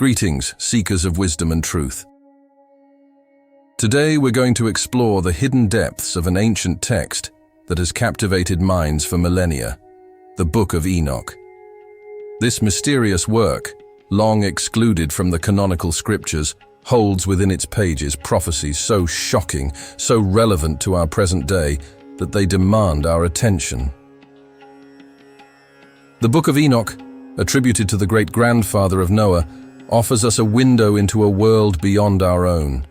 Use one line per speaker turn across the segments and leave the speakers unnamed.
Greetings, seekers of wisdom and truth. Today we're going to explore the hidden depths of an ancient text that has captivated minds for millennia, the Book of Enoch. This mysterious work, long excluded from the canonical scriptures, holds within its pages prophecies so shocking, so relevant to our present day, that they demand our attention. The Book of Enoch, attributed to the great-grandfather of Noah, offers us a window into a world beyond our own.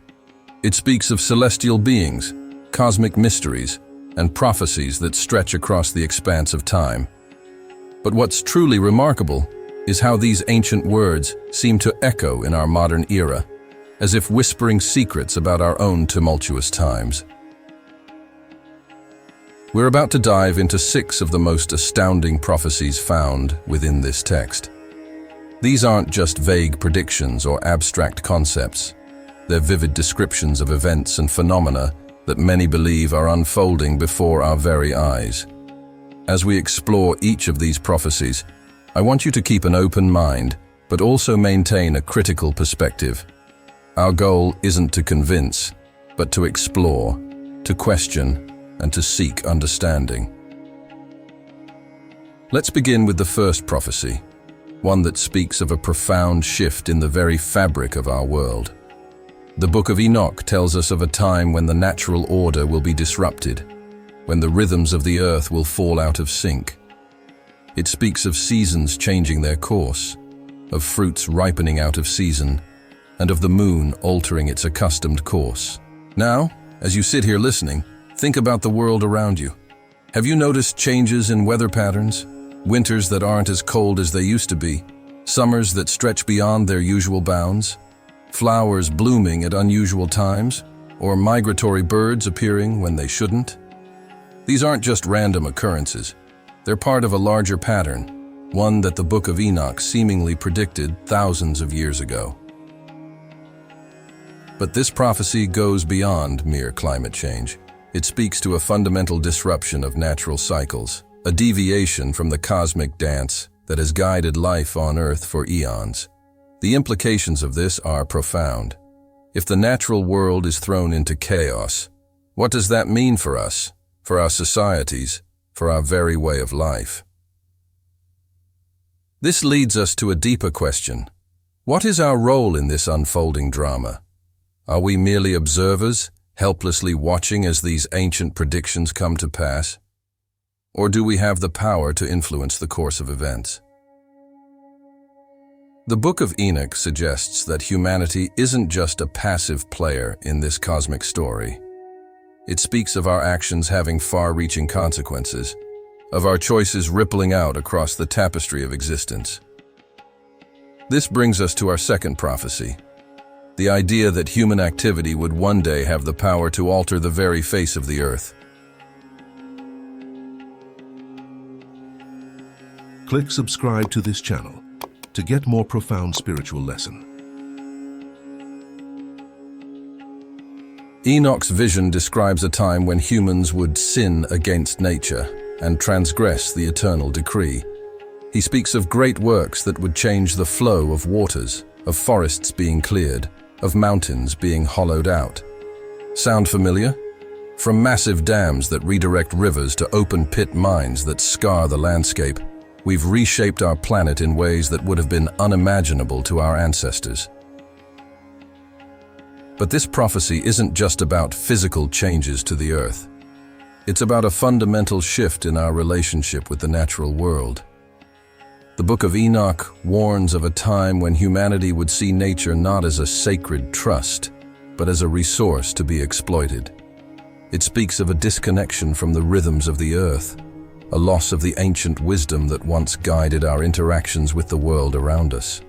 It speaks of celestial beings, cosmic mysteries, and prophecies that stretch across the expanse of time. But what's truly remarkable is how these ancient words seem to echo in our modern era, as if whispering secrets about our own tumultuous times. We're about to dive into 6 of the most astounding prophecies found within this text. These aren't just vague predictions or abstract concepts. They're vivid descriptions of events and phenomena that many believe are unfolding before our very eyes. As we explore each of these prophecies, I want you to keep an open mind, but also maintain a critical perspective. Our goal isn't to convince, but to explore, to question, and to seek understanding. Let's begin with the first prophecy, one that speaks of a profound shift in the very fabric of our world. The Book of Enoch tells us of a time when the natural order will be disrupted, when the rhythms of the earth will fall out of sync. It speaks of seasons changing their course, of fruits ripening out of season, and of the moon altering its accustomed course. Now, as you sit here listening, think about the world around you. Have you noticed changes in weather patterns? Winters that aren't as cold as they used to be, summers that stretch beyond their usual bounds, flowers blooming at unusual times, or migratory birds appearing when they shouldn't? These aren't just random occurrences. They're part of a larger pattern, one that the Book of Enoch seemingly predicted thousands of years ago. But this prophecy goes beyond mere climate change. It speaks to a fundamental disruption of natural cycles, a deviation from the cosmic dance that has guided life on Earth for eons. The implications of this are profound. If the natural world is thrown into chaos, what does that mean for us, for our societies, for our very way of life? This leads us to a deeper question. What is our role in this unfolding drama? Are we merely observers, helplessly watching as these ancient predictions come to pass? Or do we have the power to influence the course of events? The Book of Enoch suggests that humanity isn't just a passive player in this cosmic story. It speaks of our actions having far-reaching consequences, of our choices rippling out across the tapestry of existence. This brings us to our second prophecy, the idea that human activity would one day have the power to alter the very face of the earth.
Click subscribe to this channel to get more profound spiritual lesson.
Enoch's vision describes a time when humans would sin against nature and transgress the eternal decree. He speaks of great works that would change the flow of waters, of forests being cleared, of mountains being hollowed out. Sound familiar? From massive dams that redirect rivers to open-pit mines that scar the landscape, we've reshaped our planet in ways that would have been unimaginable to our ancestors. But this prophecy isn't just about physical changes to the earth. It's about a fundamental shift in our relationship with the natural world. The Book of Enoch warns of a time when humanity would see nature not as a sacred trust, but as a resource to be exploited. It speaks of a disconnection from the rhythms of the earth, a loss of the ancient wisdom that once guided our interactions with the world around us.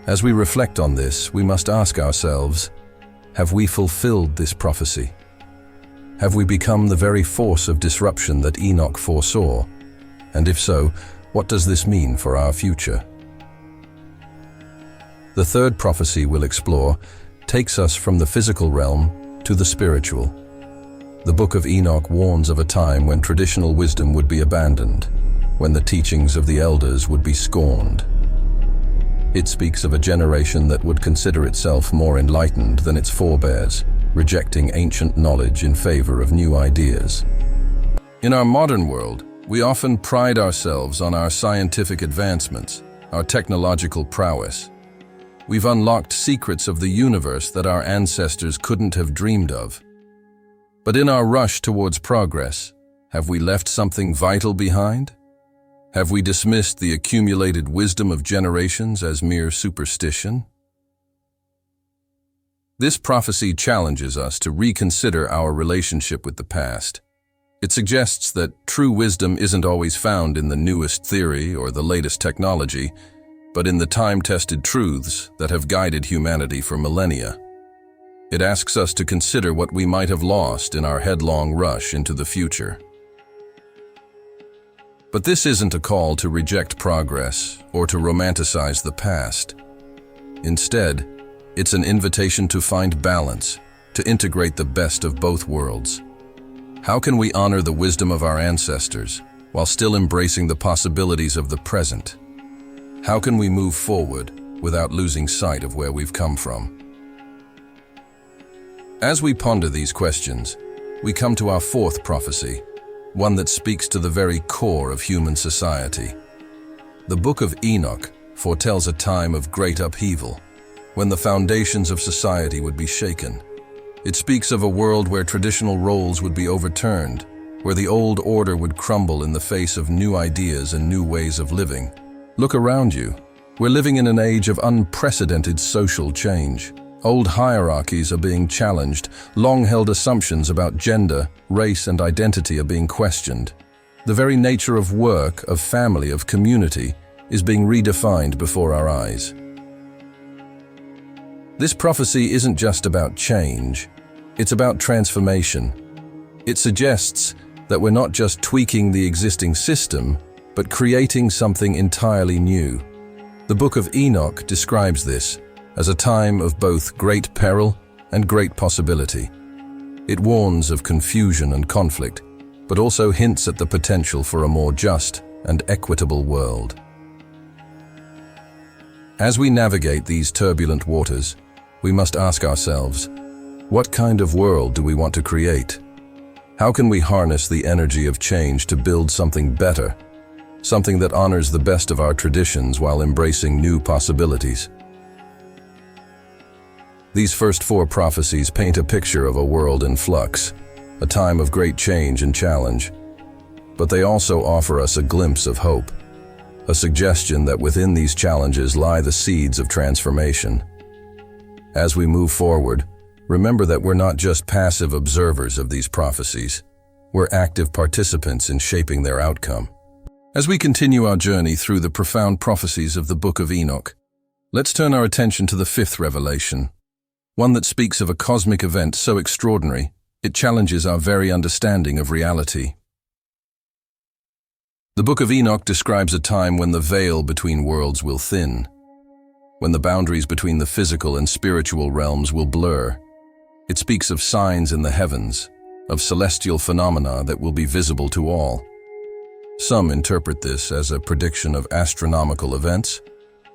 As we reflect on this, we must ask ourselves, have we fulfilled this prophecy? Have we become the very force of disruption that Enoch foresaw? And if so, what does this mean for our future? The third prophecy we'll explore takes us from the physical realm to the spiritual. The Book of Enoch warns of a time when traditional wisdom would be abandoned, when the teachings of the elders would be scorned. It speaks of a generation that would consider itself more enlightened than its forebears, rejecting ancient knowledge in favor of new ideas. In our modern world, we often pride ourselves on our scientific advancements, our technological prowess. We've unlocked secrets of the universe that our ancestors couldn't have dreamed of. But in our rush towards progress, have we left something vital behind? Have we dismissed the accumulated wisdom of generations as mere superstition? This prophecy challenges us to reconsider our relationship with the past. It suggests that true wisdom isn't always found in the newest theory or the latest technology, but in the time-tested truths that have guided humanity for millennia. It asks us to consider what we might have lost in our headlong rush into the future. But this isn't a call to reject progress or to romanticize the past. Instead, it's an invitation to find balance, to integrate the best of both worlds. How can we honor the wisdom of our ancestors while still embracing the possibilities of the present? How can we move forward without losing sight of where we've come from? As we ponder these questions, we come to our fourth prophecy, one that speaks to the very core of human society. The Book of Enoch foretells a time of great upheaval, when the foundations of society would be shaken. It speaks of a world where traditional roles would be overturned, where the old order would crumble in the face of new ideas and new ways of living. Look around you. We're living in an age of unprecedented social change. Old hierarchies are being challenged, long-held assumptions about gender, race, and identity are being questioned. The very nature of work, of family, of community is being redefined before our eyes. This prophecy isn't just about change, it's about transformation. It suggests that we're not just tweaking the existing system, but creating something entirely new. The Book of Enoch describes this as a time of both great peril and great possibility. It warns of confusion and conflict, but also hints at the potential for a more just and equitable world. As we navigate these turbulent waters, we must ask ourselves, what kind of world do we want to create? How can we harness the energy of change to build something better, something that honors the best of our traditions while embracing new possibilities? These first four prophecies paint a picture of a world in flux, a time of great change and challenge. But they also offer us a glimpse of hope, a suggestion that within these challenges lie the seeds of transformation. As we move forward, remember that we're not just passive observers of these prophecies. We're active participants in shaping their outcome. As we continue our journey through the profound prophecies of the Book of Enoch, let's turn our attention to the fifth revelation, one that speaks of a cosmic event so extraordinary, it challenges our very understanding of reality. The Book of Enoch describes a time when the veil between worlds will thin, when the boundaries between the physical and spiritual realms will blur. It speaks of signs in the heavens, of celestial phenomena that will be visible to all. Some interpret this as a prediction of astronomical events,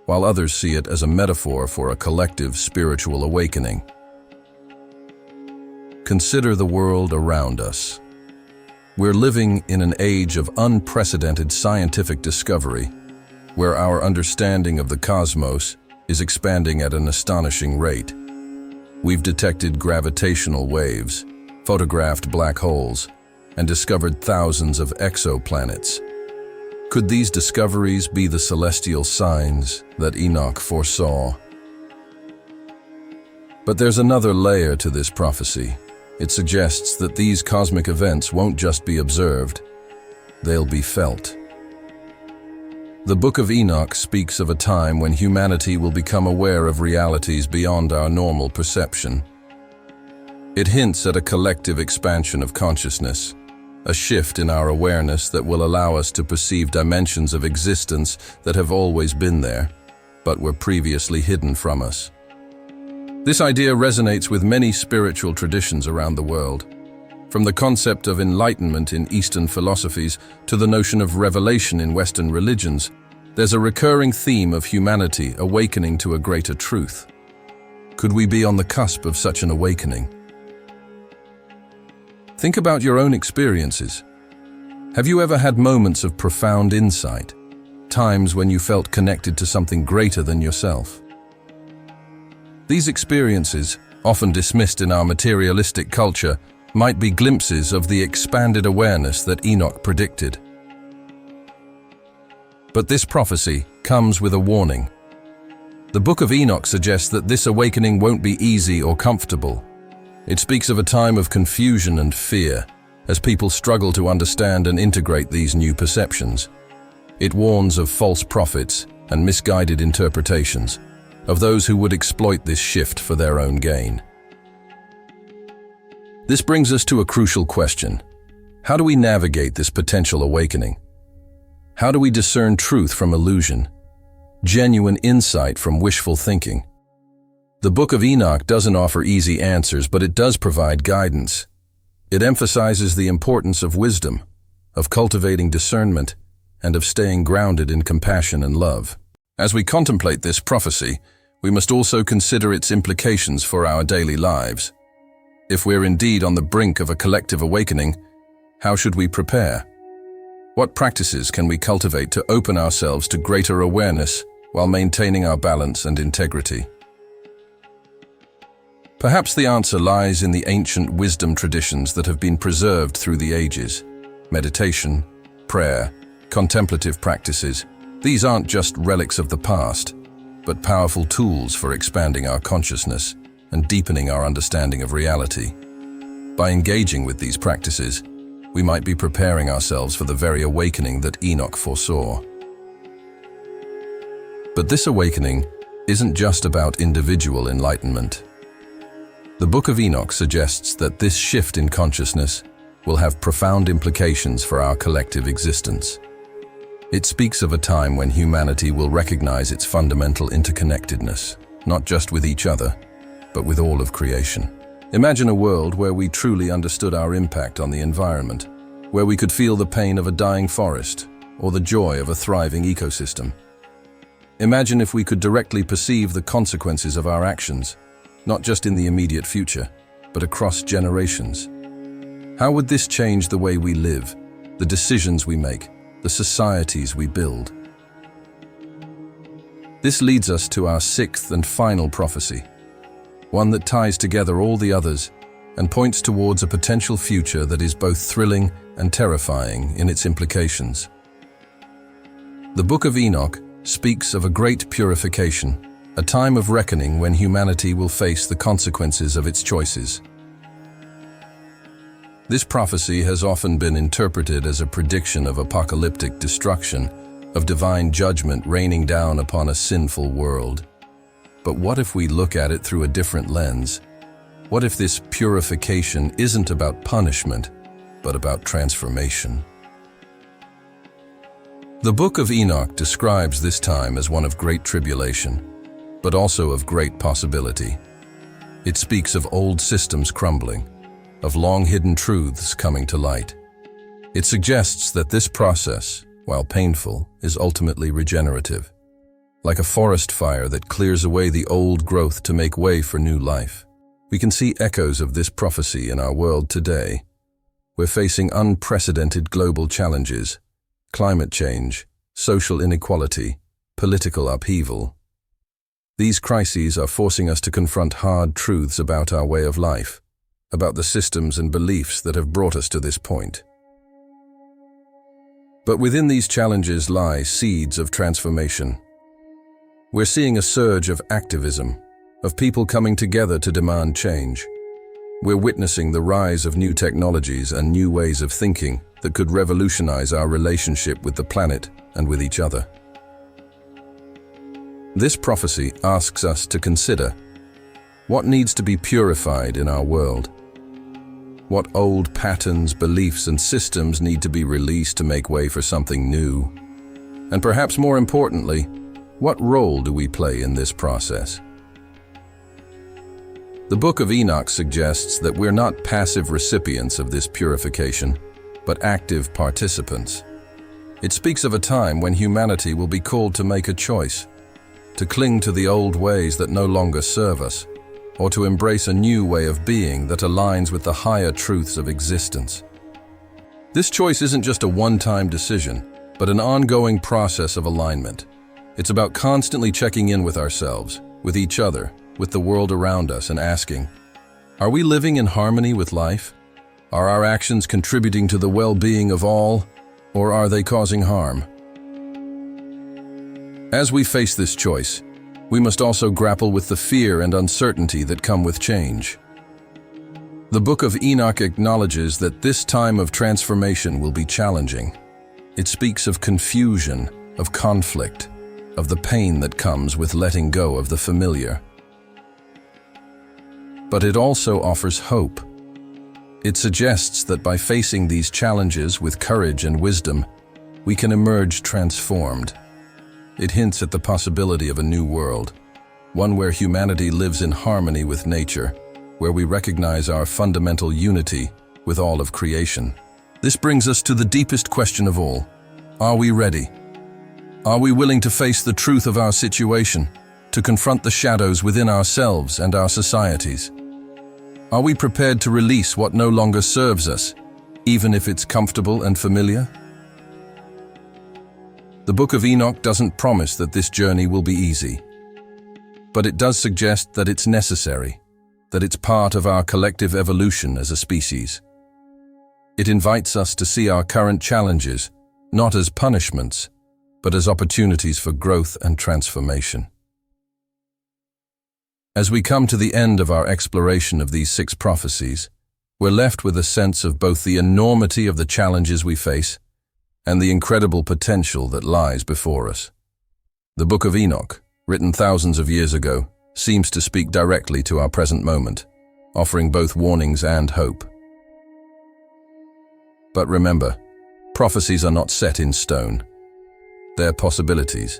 while others see it as a metaphor for a collective spiritual awakening. Consider the world around us. We're living in an age of unprecedented scientific discovery, where our understanding of the cosmos is expanding at an astonishing rate. We've detected gravitational waves, photographed black holes, and discovered thousands of exoplanets. Could these discoveries be the celestial signs that Enoch foresaw? But there's another layer to this prophecy. It suggests that these cosmic events won't just be observed, they'll be felt. The Book of Enoch speaks of a time when humanity will become aware of realities beyond our normal perception. It hints at a collective expansion of consciousness, a shift in our awareness that will allow us to perceive dimensions of existence that have always been there, but were previously hidden from us. This idea resonates with many spiritual traditions around the world, from the concept of enlightenment in Eastern philosophies to the notion of revelation in Western religions. There's a recurring theme of humanity awakening to a greater truth. Could we be on the cusp of such an awakening? Think about your own experiences. Have you ever had moments of profound insight, times when you felt connected to something greater than yourself? These experiences, often dismissed in our materialistic culture, might be glimpses of the expanded awareness that Enoch predicted. But this prophecy comes with a warning. The Book of Enoch suggests that this awakening won't be easy or comfortable. It speaks of a time of confusion and fear, as people struggle to understand and integrate these new perceptions. It warns of false prophets and misguided interpretations, of those who would exploit this shift for their own gain. This brings us to a crucial question. How do we navigate this potential awakening? How do we discern truth from illusion, genuine insight from wishful thinking? The Book of Enoch doesn't offer easy answers, but it does provide guidance. It emphasizes the importance of wisdom, of cultivating discernment, and of staying grounded in compassion and love. As we contemplate this prophecy, we must also consider its implications for our daily lives. If we're indeed on the brink of a collective awakening, how should we prepare? What practices can we cultivate to open ourselves to greater awareness while maintaining our balance and integrity? Perhaps the answer lies in the ancient wisdom traditions that have been preserved through the ages. Meditation, prayer, contemplative practices. These aren't just relics of the past, but powerful tools for expanding our consciousness and deepening our understanding of reality. By engaging with these practices, we might be preparing ourselves for the very awakening that Enoch foresaw. But this awakening isn't just about individual enlightenment. The Book of Enoch suggests that this shift in consciousness will have profound implications for our collective existence. It speaks of a time when humanity will recognize its fundamental interconnectedness, not just with each other, but with all of creation. Imagine a world where we truly understood our impact on the environment, where we could feel the pain of a dying forest or the joy of a thriving ecosystem. Imagine if we could directly perceive the consequences of our actions, not just in the immediate future, but across generations. How would this change the way we live, the decisions we make, the societies we build? This leads us to our sixth and final prophecy, one that ties together all the others and points towards a potential future that is both thrilling and terrifying in its implications. The Book of Enoch speaks of a great purification, a time of reckoning when humanity will face the consequences of its choices. This prophecy has often been interpreted as a prediction of apocalyptic destruction, of divine judgment raining down upon a sinful world. But what if we look at it through a different lens? What if this purification isn't about punishment, but about transformation? The Book of Enoch describes this time as one of great tribulation, but also of great possibility. It speaks of old systems crumbling, of long-hidden truths coming to light. It suggests that this process, while painful, is ultimately regenerative, like a forest fire that clears away the old growth to make way for new life. We can see echoes of this prophecy in our world today. We're facing unprecedented global challenges: climate change, social inequality, political upheaval. These crises are forcing us to confront hard truths about our way of life, about the systems and beliefs that have brought us to this point. But within these challenges lie seeds of transformation. We're seeing a surge of activism, of people coming together to demand change. We're witnessing the rise of new technologies and new ways of thinking that could revolutionize our relationship with the planet and with each other. This prophecy asks us to consider what needs to be purified in our world. What old patterns, beliefs, and systems need to be released to make way for something new? And perhaps more importantly, what role do we play in this process? The Book of Enoch suggests that we're not passive recipients of this purification, but active participants. It speaks of a time when humanity will be called to make a choice, to cling to the old ways that no longer serve us, or to embrace a new way of being that aligns with the higher truths of existence. This choice isn't just a one-time decision, but an ongoing process of alignment. It's about constantly checking in with ourselves, with each other, with the world around us, and asking, are we living in harmony with life? Are our actions contributing to the well-being of all, or are they causing harm? As we face this choice, we must also grapple with the fear and uncertainty that come with change. The Book of Enoch acknowledges that this time of transformation will be challenging. It speaks of confusion, of conflict, of the pain that comes with letting go of the familiar. But it also offers hope. It suggests that by facing these challenges with courage and wisdom, we can emerge transformed. It hints at the possibility of a new world, one where humanity lives in harmony with nature, where we recognize our fundamental unity with all of creation. This brings us to the deepest question of all. Are we ready? Are we willing to face the truth of our situation, to confront the shadows within ourselves and our societies? Are we prepared to release what no longer serves us, even if it's comfortable and familiar? The Book of Enoch doesn't promise that this journey will be easy, but it does suggest that it's necessary, that it's part of our collective evolution as a species. It invites us to see our current challenges not as punishments, but as opportunities for growth and transformation. As we come to the end of our exploration of these 6 prophecies, we're left with a sense of both the enormity of the challenges we face and the incredible potential that lies before us. The Book of Enoch, written thousands of years ago, seems to speak directly to our present moment, offering both warnings and hope. But remember, prophecies are not set in stone. They're possibilities,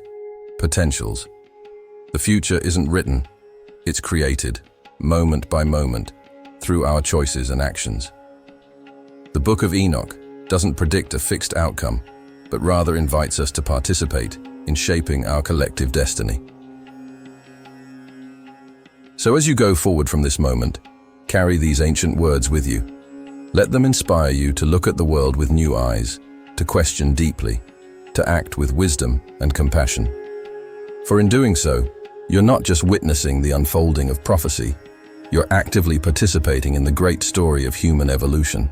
potentials. The future isn't written, it's created, moment by moment, through our choices and actions. The Book of Enoch doesn't predict a fixed outcome, but rather invites us to participate in shaping our collective destiny. So as you go forward from this moment, carry these ancient words with you. Let them inspire you to look at the world with new eyes, to question deeply, to act with wisdom and compassion. For in doing so, you're not just witnessing the unfolding of prophecy, you're actively participating in the great story of human evolution.